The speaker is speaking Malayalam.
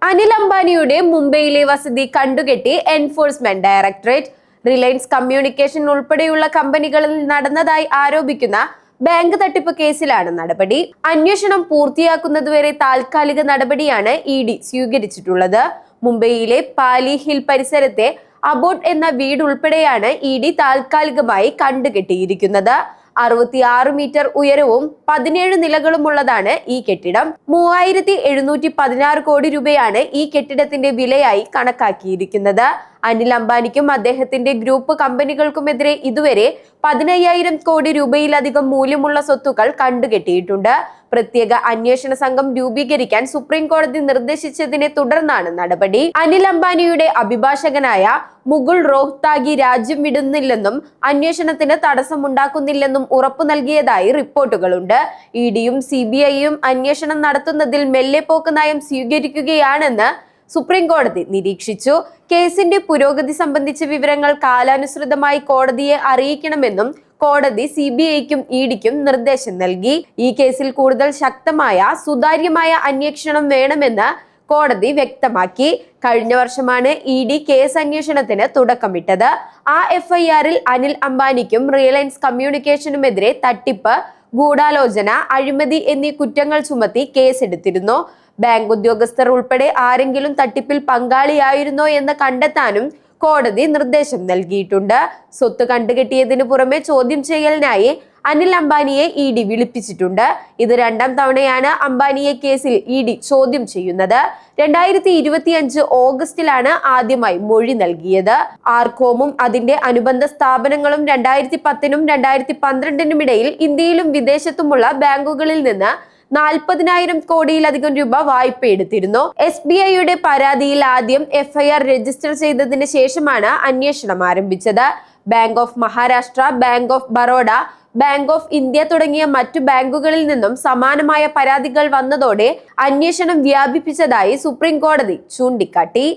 അനിൽ അംബാനിയുടെ മുംബൈയിലെ വസതി കണ്ടുകെട്ടി എൻഫോഴ്സ്മെന്റ് ഡയറക്ടറേറ്റ്. റിലയൻസ് കമ്മ്യൂണിക്കേഷൻ ഉൾപ്പെടെയുള്ള കമ്പനികളിൽ നടന്നതായി ആരോപിക്കുന്ന ബാങ്ക് തട്ടിപ്പ് കേസിലാണ് നടപടി. അന്വേഷണം പൂർത്തിയാക്കുന്നതുവരെ താൽക്കാലിക നടപടിയാണ് ഇഡി സ്വീകരിച്ചിട്ടുള്ളത്. മുംബൈയിലെ പാലി ഹിൽ പരിസരത്തെ അബോട്ട് എന്ന വീട് ഉൾപ്പെടെയാണ് ഇഡി താൽക്കാലികമായി കണ്ടുകെട്ടിയിരിക്കുന്നത്. 66 മീറ്റർ ഉയരവും 17 നിലകളുമുള്ളതാണ് ഈ കെട്ടിടം. 3716 കോടി രൂപയാണ് ഈ കെട്ടിടത്തിന്റെ വിലയായി കണക്കാക്കിയിരിക്കുന്നത്. അനിൽ അംബാനിക്കും അദ്ദേഹത്തിന്റെ ഗ്രൂപ്പ് കമ്പനികൾക്കുമെതിരെ ഇതുവരെ 15,000 കോടി രൂപയിലധികം മൂല്യമുള്ള സ്വത്തുക്കൾ കണ്ടുകെട്ടിയിട്ടുണ്ട്. പ്രത്യേക അന്വേഷണ സംഘം രൂപീകരിക്കാൻ സുപ്രീം കോടതി നിർദ്ദേശിച്ചതിനെ തുടർന്നാണ് നടപടി. അനിൽ അംബാനിയുടെ അഭിഭാഷകനായ മുകുൾ റോഹ്താഗി രാജ്യം വിടുന്നില്ലെന്നും അന്വേഷണത്തിന് തടസ്സമുണ്ടാക്കുന്നില്ലെന്നും ഉറപ്പു നൽകിയതായി റിപ്പോർട്ടുകളുണ്ട്. ഇഡിയും CBIയും അന്വേഷണം നടത്തുന്നതിൽ മെല്ലെപ്പോക്ക് നയം സ്വീകരിക്കുകയാണെന്ന് സുപ്രീം കോടതി നിരീക്ഷിച്ചു. കേസിന്റെ പുരോഗതി സംബന്ധിച്ച വിവരങ്ങൾ കാലാനുസൃതമായി കോടതിയെ അറിയിക്കണമെന്നും കോടതി CBIക്കും ഇഡിക്കും നിർദ്ദേശം നൽകി. ഈ കേസിൽ കൂടുതൽ ശക്തമായ സുതാര്യമായ അന്വേഷണം വേണമെന്ന് കോടതി വ്യക്തമാക്കി. കഴിഞ്ഞ വർഷമാണ് ഇഡി കേസ് അന്വേഷണത്തിന് തുടക്കമിട്ടത്. ആ FIRൽ അനിൽ അംബാനിക്കും റിലയൻസ് കമ്മ്യൂണിക്കേഷനുമെതിരെ തട്ടിപ്പ്, ഗൂഢാലോചന, അഴിമതി എന്നീ കുറ്റങ്ങൾ ചുമത്തി കേസെടുത്തിരുന്നു. ബാങ്ക് ഉദ്യോഗസ്ഥർ ഉൾപ്പെടെ ആരെങ്കിലും തട്ടിപ്പിൽ പങ്കാളിയായിരുന്നോ എന്ന് കണ്ടെത്താനും കോടതി നിർദ്ദേശം നൽകിയിട്ടുണ്ട്. സ്വത്ത് കണ്ടുകെട്ടിയതിനു പുറമെ ചോദ്യം ചെയ്യലിനായി അനിൽ അംബാനിയെ ഇഡി വിളിപ്പിച്ചിട്ടുണ്ട്. ഇത് 2ാം തവണയാണ് അംബാനിയെ കേസിൽ ഇഡി ചോദ്യം ചെയ്യുന്നത്. 2025 ഓഗസ്റ്റിലാണ് ആദ്യമായി മൊഴി നൽകിയത്. ആർകോമും അതിന്റെ അനുബന്ധ സ്ഥാപനങ്ങളും 2010നും 2012നും ഇടയിൽ ഇന്ത്യയിലും വിദേശത്തുമുള്ള ബാങ്കുകളിൽ നിന്ന് 40,000 കോടിയിലധികം രൂപ വായ്പ എടുത്തിരുന്നു. SBIയുടെ പരാതിയിൽ ആദ്യം FIR രജിസ്റ്റർ ചെയ്തതിന് ശേഷമാണ് അന്വേഷണം ആരംഭിച്ചത്. Bank of Maharashtra, bank of Baroda, bank of India തുടങ്ങിയ മറ്റു ബാങ്കുകളിൽ നിന്നും സമാനമായ പരാതികൾ വന്നതോടെ അന്വേഷണം വ്യാപിപ്പിച്ചതായി സുപ്രീം കോടതി ചൂണ്ടിക്കാട്ടി.